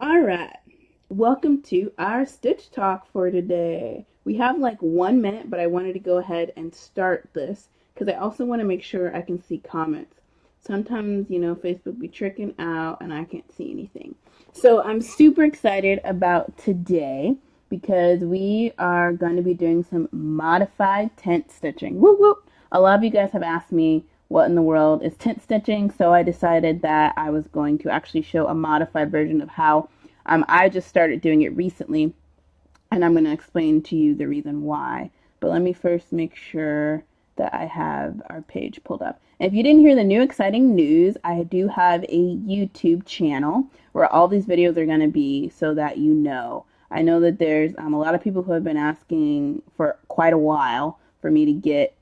Alright, welcome to our stitch talk for today. We have like 1 minute, but I wanted to go ahead and start this because I also want to make sure I can see comments. Sometimes, Facebook be tricking out and I can't see anything. So I'm super excited about today because we are going to be doing some modified tent stitching. Whoop whoop! A lot of you guys have asked me what in the world is tent stitching, so I decided that I was going to actually show a modified version of how I just started doing it recently, and I'm going to explain to you the reason why. But let me first make sure that I have our page pulled up. And if you didn't hear the new exciting news, I do have a YouTube channel where all these videos are going to be so that you know. I know that there's a lot of people who have been asking for quite a while for me to get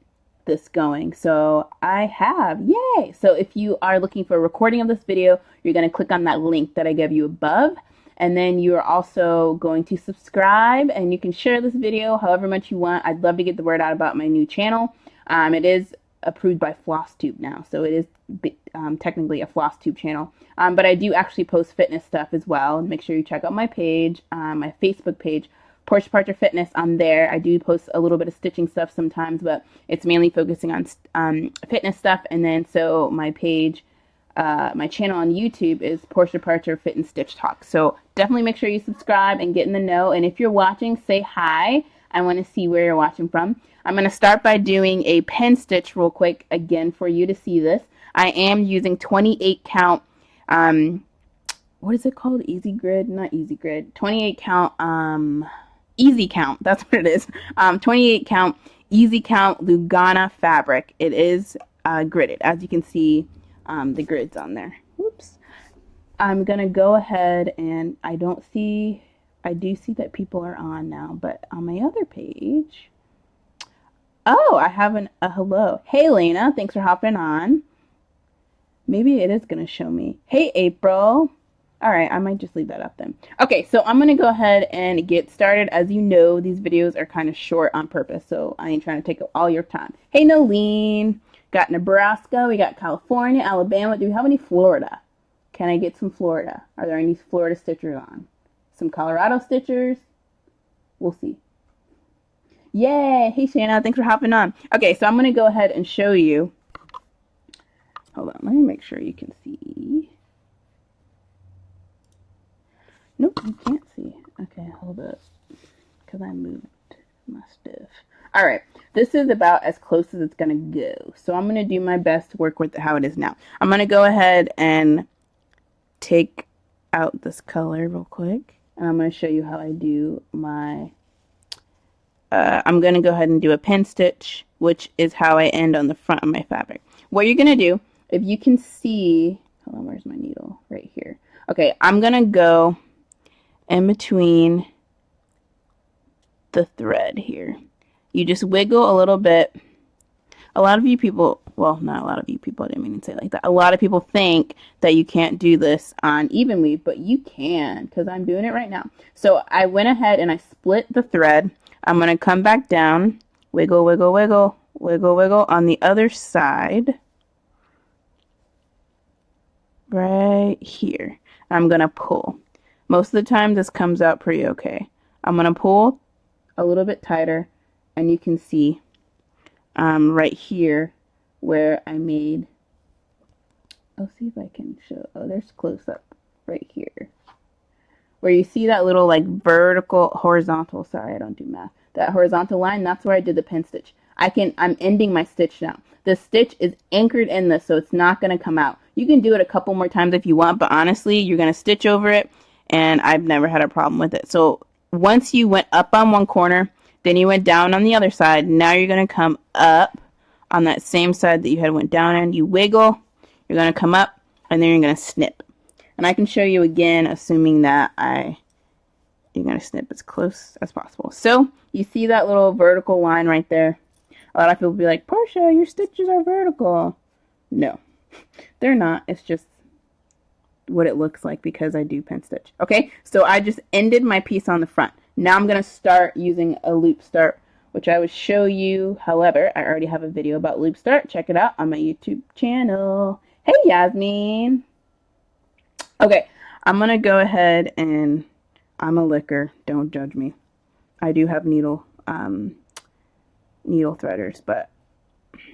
this going. So I have, yay! So if you are looking for a recording of this video, you're going to click on that link that I gave you above. And then you are also going to subscribe, and you can share this video however much you want. I'd love to get the word out about my new channel. It is approved by Flosstube now, so it is technically a Flosstube channel. But I do actually post fitness stuff as well. Make sure you check out my page, my Facebook page, Portia Parcher Fitness. On there, I do post a little bit of stitching stuff sometimes, but it's mainly focusing on fitness stuff. And then so my page, my channel on YouTube is Portia Parcher Fit and Stitch Talk. So definitely make sure you subscribe and get in the know. And if you're watching, say hi. I want to see where you're watching from. I'm going to start by doing a pen stitch real quick again for you to see this. I am using 28 count, what is it called? Easy grid? Not easy grid. 28 count, easy count. That's what it is. 28 count, easy count Lugana fabric. It is gridded. As you can see, the grids on there. Whoops. I'm gonna go ahead and I do see that people are on now, but on my other page, oh, I have a hello. Hey Lena, thanks for hopping on. Maybe it is gonna show me. Hey April. All right, I might just leave that up then. Okay, so I'm gonna go ahead and get started. As you know, these videos are kind of short on purpose, so I ain't trying to take up all your time. Hey Nolene. Got Nebraska, we got California, Alabama. Do we have any Florida? Can I get some Florida? Are there any Florida stitchers on? Some Colorado stitchers? We'll see. Yay! Hey Shanna, thanks for hopping on. Okay, so I'm going to go ahead and show you. Hold on, let me make sure you can see. Nope, you can't see. Okay, hold up. Because I moved my stuff. Alright, this is about as close as it's going to go. So I'm going to do my best to work with how it is now. I'm going to go ahead and take out this color real quick. And I'm going to show you how I do my... I'm going to go ahead and do a pin stitch, which is how I end on the front of my fabric. What you're going to do, if you can see... Hold on, where's my needle? Right here. Okay, I'm going to go in between the thread here. You just wiggle a little bit. A lot of you people, well, not a lot of you people, I didn't mean to say it like that. A lot of people think that you can't do this on even weave, but you can, because I'm doing it right now. So I went ahead and I split the thread. I'm going to come back down, wiggle, wiggle, wiggle, wiggle, wiggle on the other side. Right here. I'm going to pull. Most of the time this comes out pretty okay. I'm going to pull a little bit tighter. And you can see right here where I made, I'll see if I can show, oh, there's close up right here. Where you see that little like horizontal, sorry, I don't do math. That horizontal line, that's where I did the pin stitch. I'm ending my stitch now. The stitch is anchored in this, so it's not going to come out. You can do it a couple more times if you want, but honestly, you're going to stitch over it, and I've never had a problem with it. So once you went up on one corner, then you went down on the other side. Now you're going to come up on that same side that you had went down and you wiggle. You're going to come up and then you're going to snip. And I can show you again, assuming that you're going to snip as close as possible. So you see that little vertical line right there. A lot of people will be like, Portia, your stitches are vertical. No, they're not. It's just what it looks like because I do pin stitch. Okay, so I just ended my piece on the front. Now I'm going to start using a loop start, which I would show you. However, I already have a video about loop start. Check it out on my YouTube channel. Hey, Yasmin. Okay, I'm going to go ahead and I'm a licker. Don't judge me. I do have needle threaders, but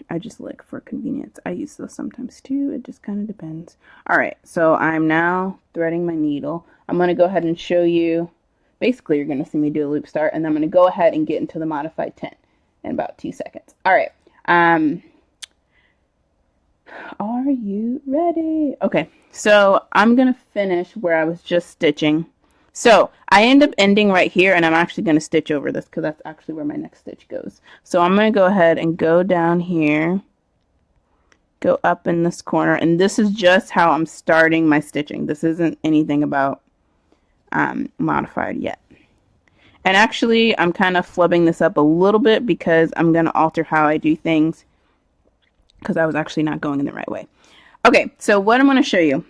I just lick for convenience. I use those sometimes too. It just kind of depends. All right, so I'm now threading my needle. I'm going to go ahead and show you. Basically, you're going to see me do a loop start, and then I'm going to go ahead and get into the modified tint in about 2 seconds. All right. Are you ready? Okay, so I'm going to finish where I was just stitching. So I end up ending right here, and I'm actually going to stitch over this because that's actually where my next stitch goes. So I'm going to go ahead and go down here, go up in this corner, and this is just how I'm starting my stitching. This isn't anything about modified yet. And actually, I'm kind of flubbing this up a little bit because I'm going to alter how I do things because I was actually not going in the right way. Okay, so what I'm going to show you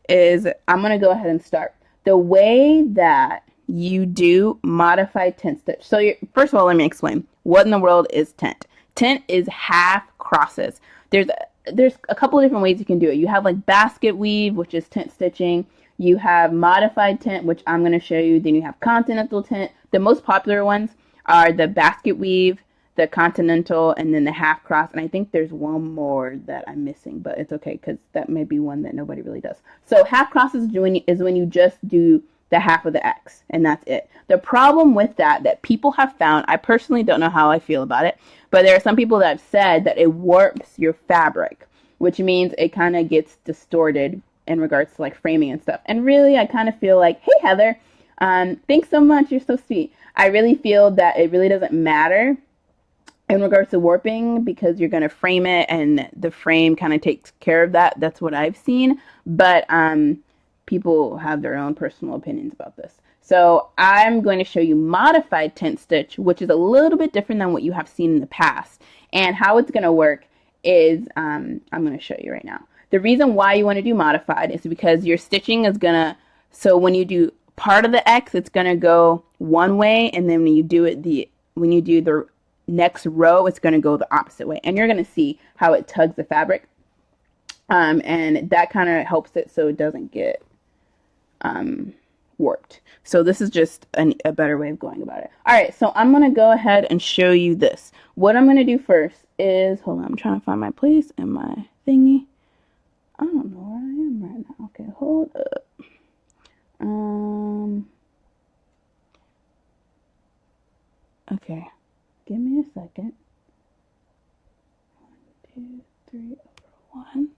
is I'm going to go ahead and start. The way that you do modified tint stitch. So first of all, let me explain. What in the world is tint? Tint is half crosses. There's a couple of different ways you can do it. You have like basket weave, which is tint stitching. You have modified tint, which I'm going to show you. Then you have continental tint. The most popular ones are the basket weave, the continental, and then the half cross. And I think there's one more that I'm missing, but it's okay because that may be one that nobody really does. So half crosses is when you just do the half of the X, and that's it. The problem with that people have found, I personally don't know how I feel about it, but there are some people that have said that it warps your fabric, which means it kind of gets distorted in regards to like framing and stuff. And really, I kind of feel like, hey, Heather, thanks so much. You're so sweet. I really feel that it really doesn't matter in regards to warping because you're going to frame it and the frame kind of takes care of that. That's what I've seen. But people have their own personal opinions about this. So I'm going to show you modified tint stitch, which is a little bit different than what you have seen in the past. And how it's going to work is I'm going to show you right now. The reason why you want to do modified is because your stitching is going to, so when you do part of the X, it's going to go one way, and then when you do the next row, it's going to go the opposite way, and you're going to see how it tugs the fabric, and that kind of helps it so it doesn't get warped. So this is just a better way of going about it. All right, so I'm going to go ahead and show you this. What I'm going to do first is, hold on, I'm trying to find my place and my thingy. I don't know where I am right now. Okay, hold up. Okay, give me a second. 1, 2, 3 over 1.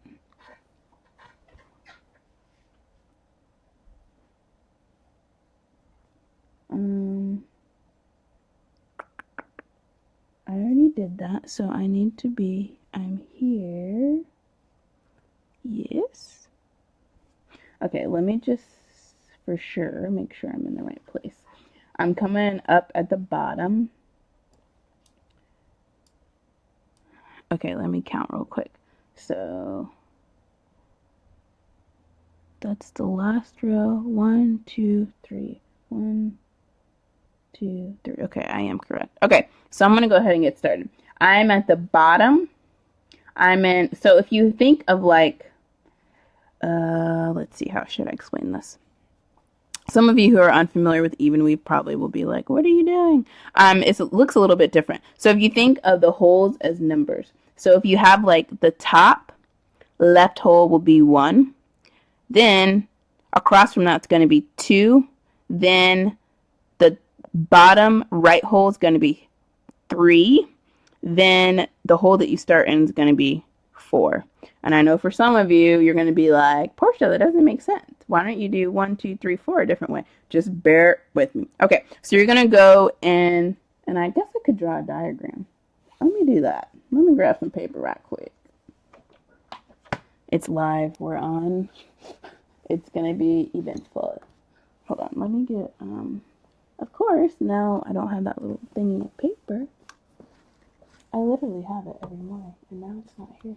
I already did that, so I need to be, I'm here. Yes. Okay, let me just for sure make sure I'm in the right place. I'm coming up at the bottom. Okay, let me count real quick. So that's the last row. 1, 2, 3. 1, 2, 3. Okay, I am correct. Okay, so I'm going to go ahead and get started. I'm at the bottom. So if you think of like, let's see, how should I explain this? Some of you who are unfamiliar with even weave probably will be like, what are you doing? It looks a little bit different. So if you think of the holes as numbers, so if you have like the top left hole will be 1, then across from that's going to be 2, then the bottom right hole is going to be 3, then the hole that you start in is going to be 4. And I know for some of you, you're going to be like, Portia, that doesn't make sense. Why don't you do 1, 2, 3, 4 a different way? Just bear with me. Okay, so you're going to go in, and I guess I could draw a diagram. Let me do that. Let me grab some paper right quick. It's live. We're on. It's going to be eventful. Hold on. Let me get, of course, now I don't have that little thingy of paper. I literally have it every morning, and now it's not here.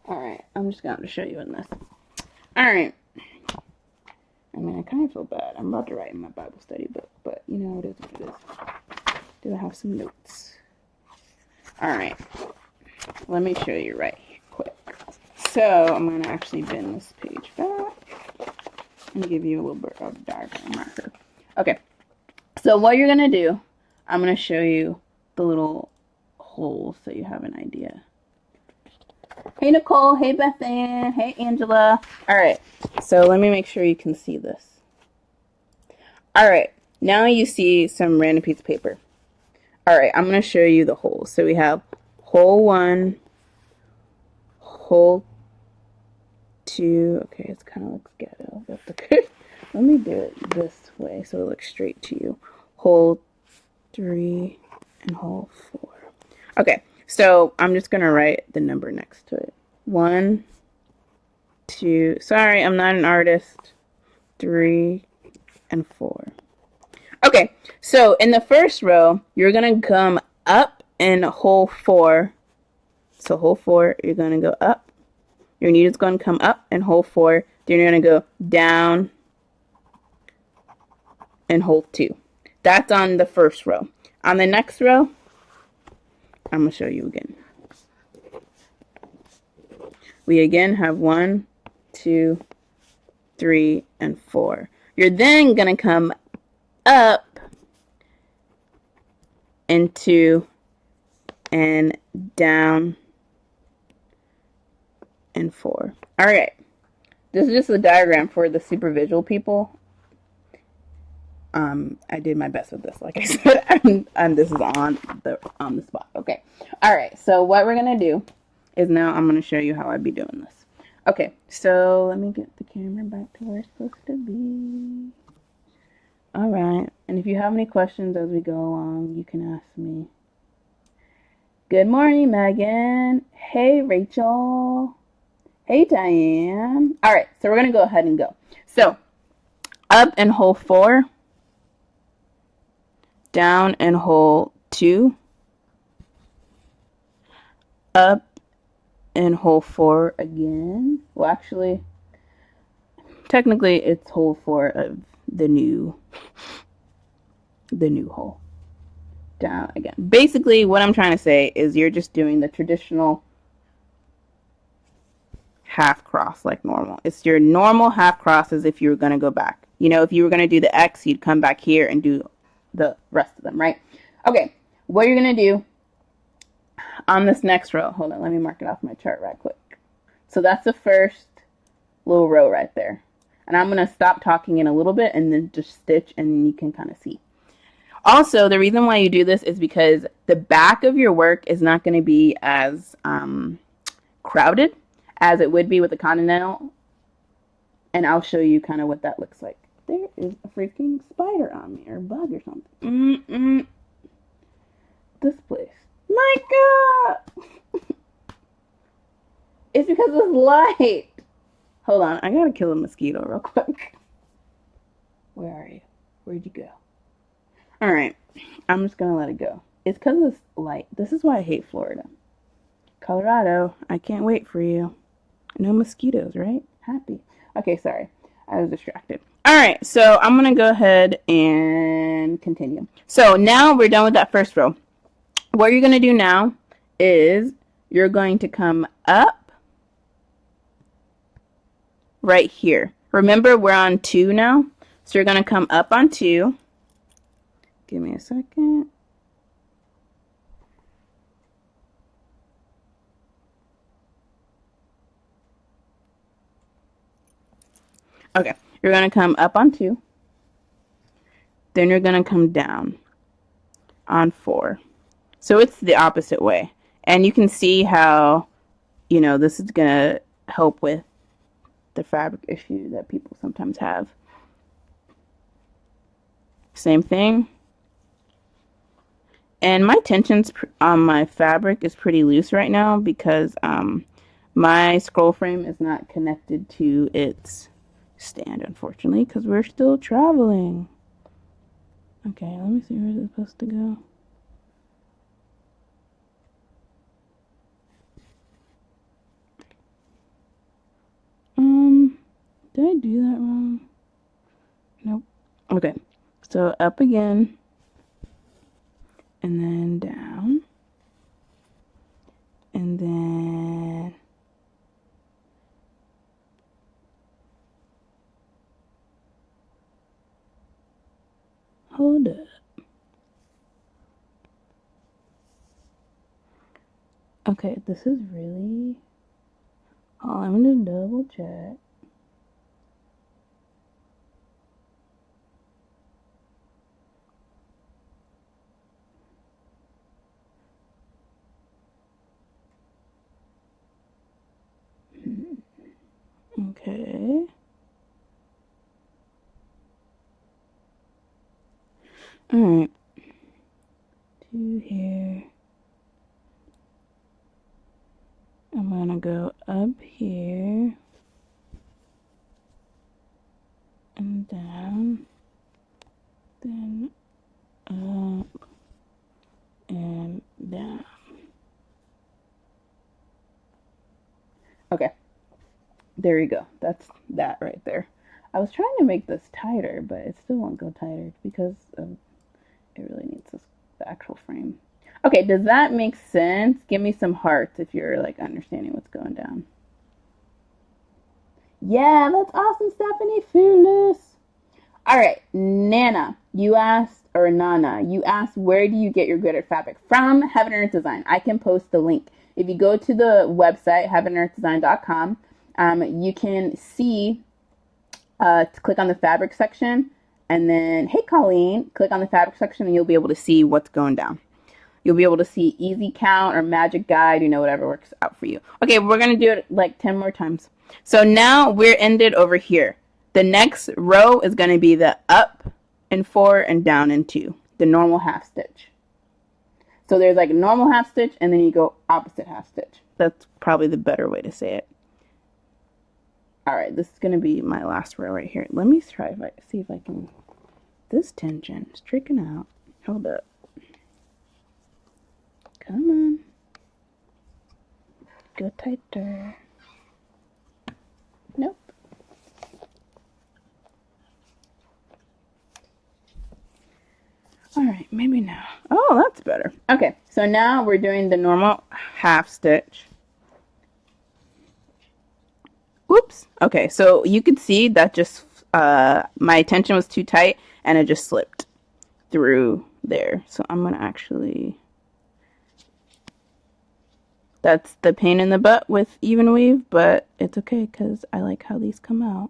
Alright, I'm just going to show you in this. Alright. I mean, I kind of feel bad. I'm about to write in my Bible study book, but you know, it is what it is. Do I have some notes? Alright. Let me show you right quick. So, I'm going to actually bend this page back. and give you a little bit of diagram marker. Okay, so what you're gonna do, I'm gonna show you the little holes so you have an idea. Hey Nicole, hey Beth Ann, hey Angela. All right, so let me make sure you can see this. All right, now you see some random piece of paper. All right, I'm gonna show you the holes. So we have hole 1, hole 2. Okay, it kind of looks ghetto. Let me do it this way so it looks straight to you. Hole 3 and hole 4. Okay, so I'm just gonna write the number next to it. 1, 2. Sorry, I'm not an artist. 3 and 4. Okay, so in the first row, you're gonna come up in hole 4. So hole 4, you're gonna go up. Your needle's gonna come up in hole 4. Then you're gonna go down in hole 2. That's on the first row. On the next row, I'm gonna show you again. We again have 1, 2, 3, and 4. You're then gonna come up into and down and 4. All right, this is just a diagram for the super visual people. I did my best with this, like I said, and this is on the spot. Okay, all right. So what we're gonna do is now I'm gonna show you how I'd be doing this. Okay, so let me get the camera back to where it's supposed to be. All right, and if you have any questions as we go along, you can ask me. Good morning, Megan. Hey, Rachel. Hey, Diane. All right, so we're going to go ahead and go. So, up in hole 4, down in hole 2, up in hole 4 again. Well, actually, technically, it's hole 4 of the new hole. Down again. Basically, what I'm trying to say is you're just doing the traditional half cross like normal. It's your normal half cross as if you were going to go back. You know, if you were going to do the X, you'd come back here and do the rest of them, right? Okay, what you're going to do on this next row, hold on, let me mark it off my chart right quick. So that's the first little row right there. And I'm going to stop talking in a little bit and then just stitch and you can kind of see. Also, the reason why you do this is because the back of your work is not going to be as crowded as it would be with a continental, and I'll show you kind of what that looks like. There is a freaking spider on me, or a bug or something. This place. My God! It's because of this light. Hold on, I gotta kill a mosquito real quick. Where are you? Where'd you go? Alright, I'm just gonna let it go. It's because of this light. This is why I hate Florida. Colorado, I can't wait for you. No mosquitoes, right? Happy. Okay, sorry. I was distracted. All right, so I'm going to go ahead and continue. So now we're done with that first row. What you're going to do now is you're going to come up right here. Remember, we're on 2 now. So you're going to come up on 2. Give me a second. Okay, you're going to come up on 2. Then you're going to come down on 4. So it's the opposite way. And you can see how, you know, this is going to help with the fabric issue that people sometimes have. Same thing. And my tensions on my fabric is pretty loose right now because my scroll frame is not connected to its stand, unfortunately, because we're still traveling. Okay, let me see where it's supposed to go. Did I do that wrong? Nope. Okay, so up again, and then down, and then Hold up. Okay, this is really... Oh, I'm gonna double check. Okay. Alright. 2 here. I'm gonna go up here and down, then up and down. Okay, there you go. That's that right there. I was trying to make this tighter, but it still won't go tighter because it really needs the actual frame. Okay, does that make sense? Give me some hearts if you're like understanding what's going down. Yeah, that's awesome, Stephanie. Fearless. All right, Nana, you asked, or Nana, you asked, where do you get your glitter fabric? From Heaven and Earth Design. I can post the link. If you go to the website, heavenearthdesign.com, you can see, click on the fabric section, and then, hey, Colleen, click on the fabric section, and you'll be able to see what's going down. You'll be able to see easy count or magic guide, whatever works out for you. Okay, we're going to do it like 10 more times. So now we're ended over here. The next row is going to be the up and 4 and down and 2, the normal half stitch. So there's like a normal half stitch and then you go opposite half stitch. That's probably the better way to say it. All right, this is going to be my last row right here. Let me try see if I can. This tension is tricking out. Hold up. Come on. Go tighter. Nope. All right, maybe now. Oh, that's better. Okay, so now we're doing the normal half stitch. Oops. Okay, so you could see that just my tension was too tight and it just slipped through there. So I'm going to actually... That's the pain in the butt with even weave, but it's okay because I like how these come out.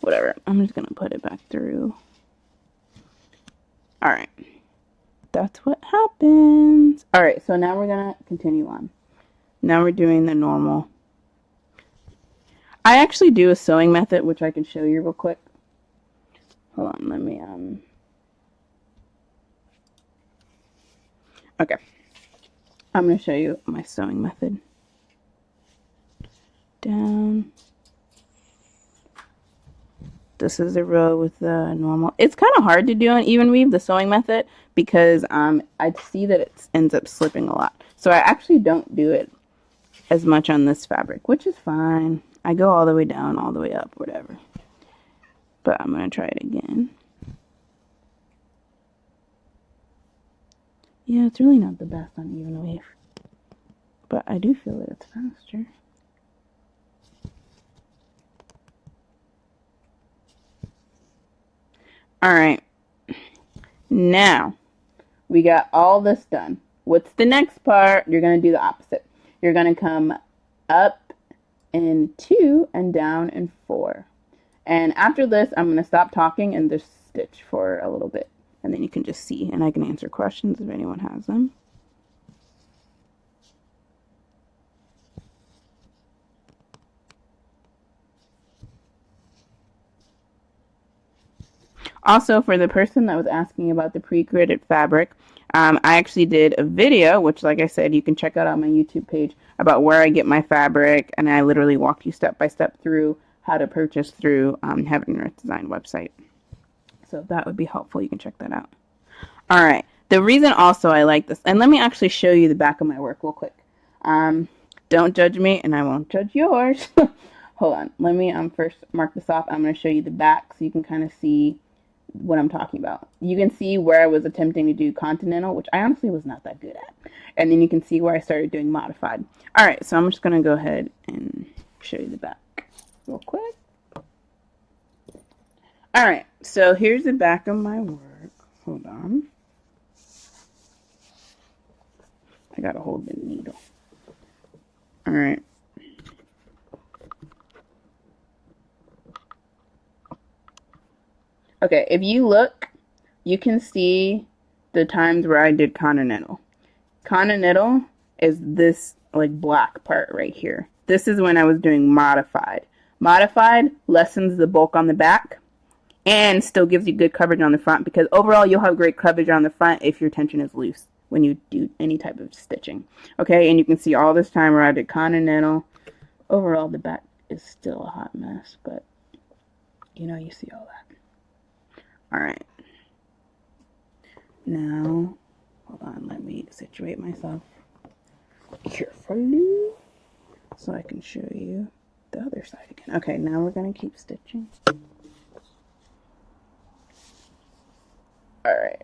Whatever. I'm just going to put it back through. All right. That's what happens. All right, so now we're going to continue on. Now we're doing the normal. I actually do a sewing method, which I can show you real quick. Hold on, let me, okay. I'm going to show you my sewing method. Down. This is the row with the normal. It's kind of hard to do an even weave, the sewing method, because I see that it ends up slipping a lot. So I actually don't do it as much on this fabric, which is fine. I go all the way down, all the way up, whatever. But I'm going to try it again. Yeah, it's really not the best on even weave. But I do feel that it's faster. Alright. Now, we got all this done. What's the next part? You're going to do the opposite. You're going to come up in 2 and down in 4. And after this, I'm going to stop talking and just stitch for a little bit. And then you can just see, and I can answer questions if anyone has them. Also, for the person that was asking about the pre-gridded fabric, I actually did a video, which, like I said, you can check out on my YouTube page, about where I get my fabric, and I literally walk you step by step through how to purchase through Heaven and Earth Design website. So if that would be helpful, you can check that out. All right. The reason also I like this, and let me actually show you the back of my work real quick. Don't judge me, and I won't judge yours. Hold on. Let me first mark this off. I'm going to show you the back so you can kind of see what I'm talking about. You can see where I was attempting to do continental, which I honestly was not that good at. And then you can see where I started doing modified. All right, so I'm just going to go ahead and show you the back real quick. All right, so here's the back of my work. Hold on. I gotta hold the needle. All right. Okay, if you look, you can see the times where I did continental. Continental is this like black part right here. This is when I was doing modified. Modified lessens the bulk on the back and still gives you good coverage on the front, because overall you'll have great coverage on the front if your tension is loose when you do any type of stitching. Okay, and you can see all this time where I did continental. Overall the back is still a hot mess, but you know, you see all that. All right. Now, hold on, let me situate myself carefully so I can show you the other side again. Okay, now we're going to keep stitching. All right.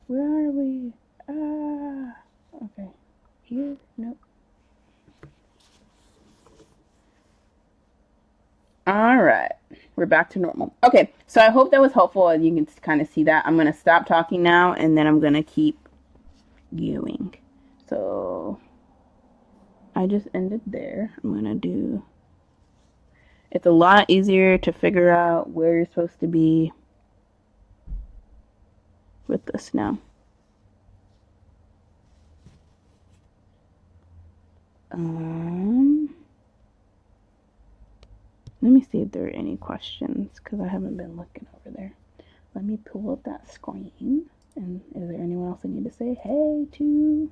Where are we? Okay. Here? Nope. All right. We're back to normal. Okay, so I hope that was helpful. You can kind of see that. I'm going to stop talking now, and then I'm going to keep going. So I just ended there. I'm going to do... It's a lot easier to figure out where you're supposed to be with this now. Let me see if there are any questions, because I haven't been looking over there. Let me pull up that screen. And is there anyone else I need to say hey to?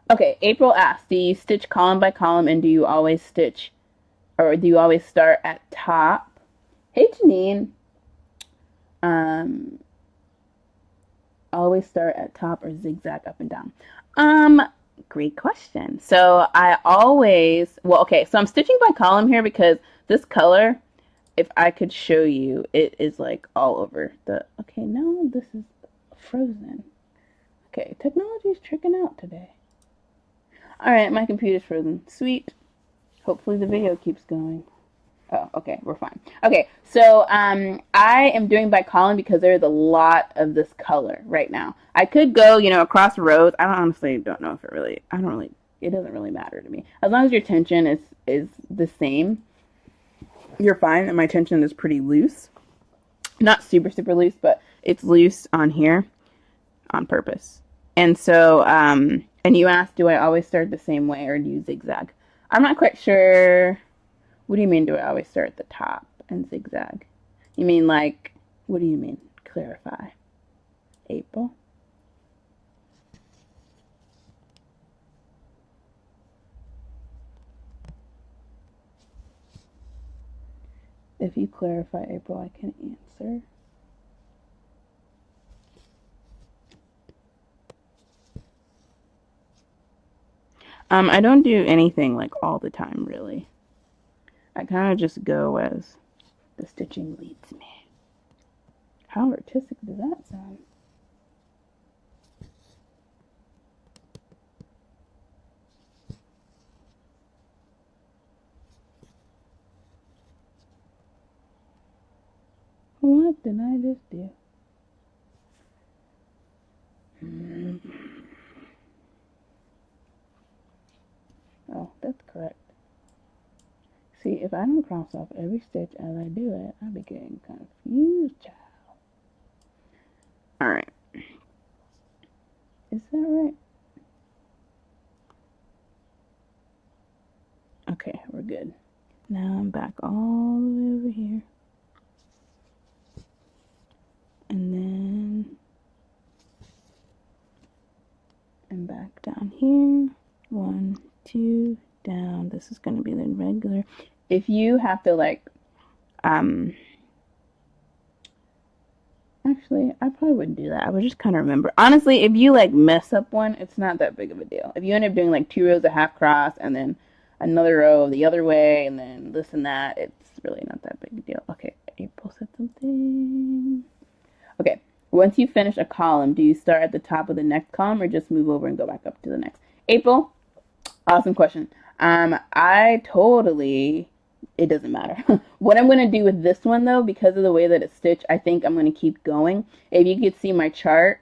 Okay, April asked, do you stitch column by column, and do you always stitch, or do you always start at top? Hey, Janine. Always start at top or zigzag up and down? Great question. So I always, well, okay, so I'm stitching by column here because this color, if I could show you, it is like all over the, okay, no, this is frozen. Okay, technology is tricking out today. All right, my computer's frozen. Sweet. Hopefully the video keeps going. Oh, okay, we're fine. Okay, so I am doing by column because there's a lot of this color right now. I could go, you know, across rows. I honestly don't know if it really, it doesn't really matter to me. As long as your tension is the same, you're fine. And my tension is pretty loose. Not super, super loose, but it's loose on here on purpose. And so, and you asked, do I always start the same way or do you zigzag? I'm not quite sure. What do you mean, do I always start at the top and zigzag? You mean like, what do you mean? Clarify. April? If you clarify, April, I can answer. I don't do anything like all the time, really. I kind of just go as the stitching leads me. How artistic does that sound? What did I just do? Oh, that's correct. See, if I don't cross off every stitch as I do it, I'll be getting confused, child. Alright. Is that right? Okay, we're good. Now I'm back all the way over here. And then I'm back down here. 1, 2, down. This is going to be the regular. If you have to like, actually, I probably wouldn't do that. I would just kind of remember. Honestly, if you like mess up one, it's not that big of a deal. If you end up doing like 2 rows of half cross and then another row the other way and then this and that, it's really not that big a deal. Okay, April said something. Okay, Once you finish a column, do you start at the top of the next column or just move over and go back up to the next? April, awesome question. I totally, it doesn't matter. What I'm going to do with this one though, because of the way that it's stitched, I think I'm going to keep going. If you could see my chart,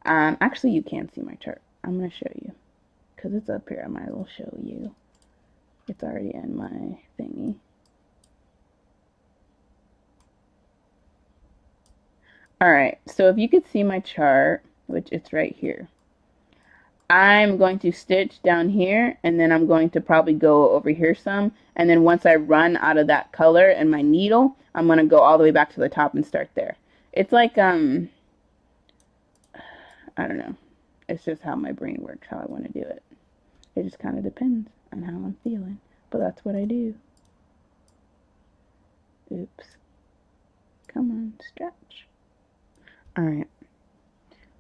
actually you can see my chart. I'm going to show you because it's up here. I might as well show you. It's already in my thingy. All right, so if you could see my chart, which it's right here, I'm going to stitch down here and then I'm going to probably go over here some, and then once I run out of that color and my needle, I'm going to go all the way back to the top and start there. It's like I don't know, it's just how my brain works, how I want to do it. It just kind of depends on how I'm feeling, but that's what I do. Oops, come on, stretch. All right,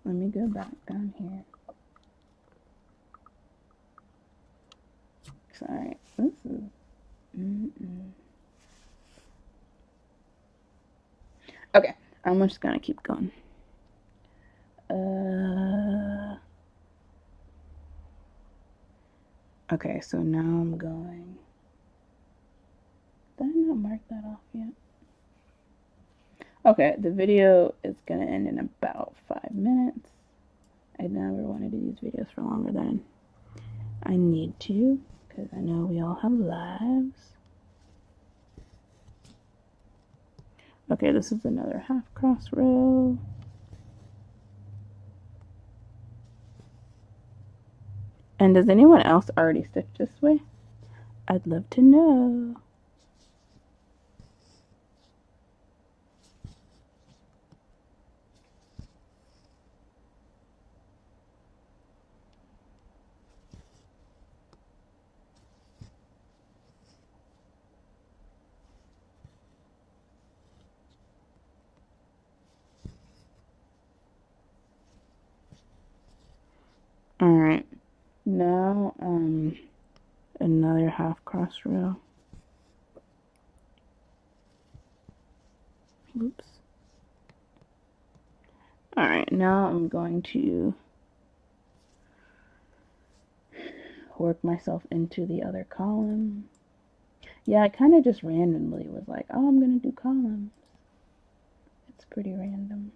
let me go back down here. Sorry, this is, Okay, I'm just gonna keep going. Okay, so now I'm going. Did I not mark that off yet? Okay, the video is gonna end in about 5 minutes. I never wanted to do these videos for longer than I need to, because I know we all have lives. Okay, this is another half cross row. And does anyone else already stitch this way? I'd love to know. All right, now another half cross row. Oops. All right, now I'm going to work myself into the other column. Yeah, I kind of just randomly was like, oh, I'm gonna do columns. It's pretty random.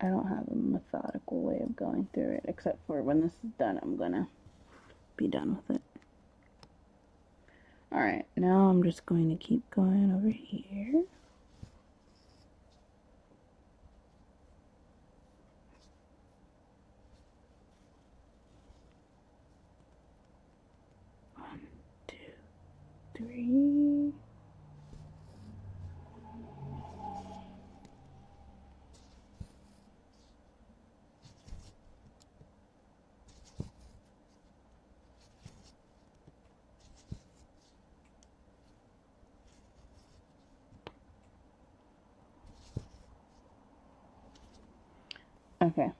I don't have a methodical way of going through it, except for when this is done, I'm gonna be done with it. All right, now I'm just going to keep going over here. One, two, three. Okay.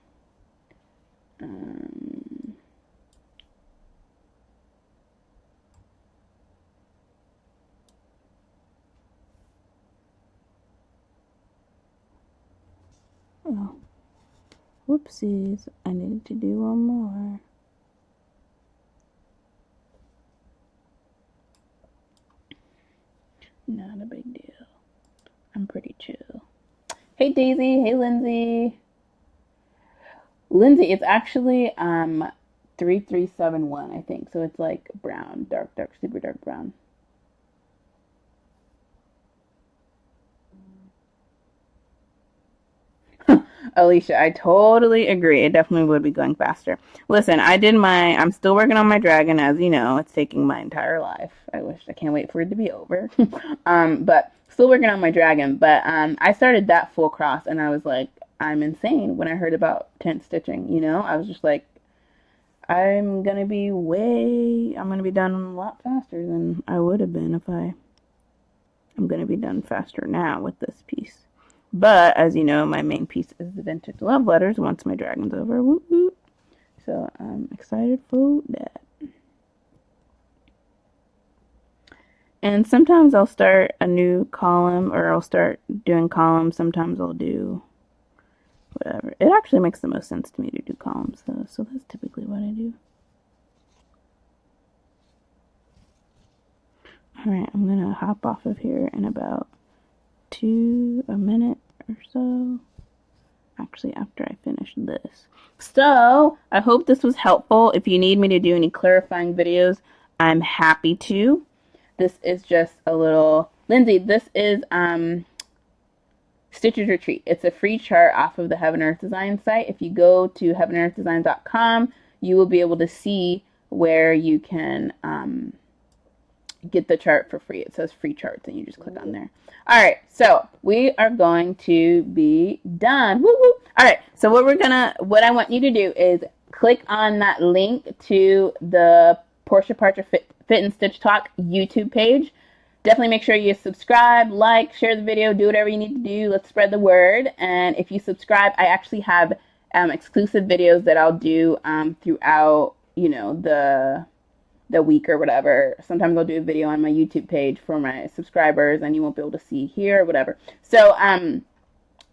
Oh, whoopsies. I needed to do one more. Not a big deal. I'm pretty chill. Hey, Daisy. Hey, Lindsay. Lindsay, it's actually 3371, I think. So it's like brown, dark, super dark brown. Alicia, I totally agree. It definitely would be going faster. Listen, I'm still working on my dragon, as you know. It's taking my entire life. I can't wait for it to be over. But still working on my dragon. But I started that full cross and I was like, I'm insane when I heard about tent stitching, you know? I was just like, I'm gonna be done a lot faster than I would have been if I'm gonna be done faster now with this piece. But, as you know, my main piece is the vintage love letters once my dragon's over. Whoop, whoop. So, I'm excited for that. And sometimes I'll start a new column, or I'll start doing columns. Sometimes I'll do whatever. It actually makes the most sense to me to do columns though, so that's typically what I do. Alright, I'm gonna hop off of here in about a minute or so. Actually, after I finish this. So, I hope this was helpful. If you need me to do any clarifying videos, I'm happy to. This is just a little... Lindsay, this is Stitches Retreat. It's a free chart off of the Heaven Earth Design site. If you go to heavenearthdesign.com, you will be able to see where you can get the chart for free. It says free charts, and you just click on there. All right, so we are going to be done. Woo woo. All right, so what I want you to do is click on that link to the Portia Parcher Fit and Stitch Talk YouTube page. Definitely make sure you subscribe, like, share the video, do whatever you need to do. Let's spread the word. And if you subscribe, I actually have exclusive videos that I'll do throughout, the week or whatever. Sometimes I'll do a video on my YouTube page for my subscribers, and you won't be able to see here or whatever. So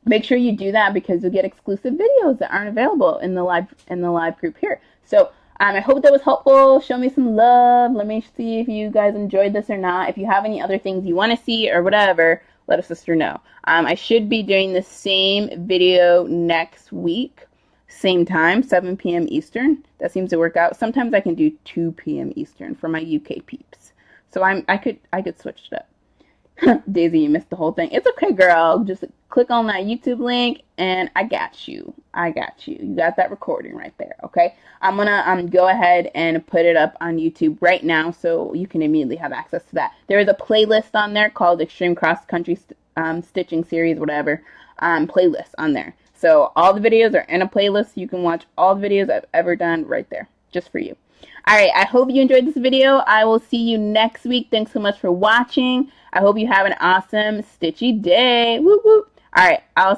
make sure you do that, because you'll get exclusive videos that aren't available in the live group here. So I hope that was helpful. Show me some love. Let me see if you guys enjoyed this or not. If you have any other things you want to see or whatever, let a sister know. I should be doing the same video next week. Same time, 7 p.m. Eastern. That seems to work out. Sometimes I can do 2 p.m. Eastern for my UK peeps. So I could switch it up. Daisy, you missed the whole thing. It's okay, girl. Just click on that YouTube link, and I got you. You got that recording right there, okay? I'm gonna go ahead and put it up on YouTube right now, so you can immediately have access to that. There is a playlist on there called Extreme Cross Country Stitching Series, whatever. Playlist on there. So all the videos are in a playlist. You can watch all the videos I've ever done right there, just for you. All right, I hope you enjoyed this video. I will see you next week. Thanks so much for watching. I hope you have an awesome stitchy day. Whoop, whoop. All right, I'll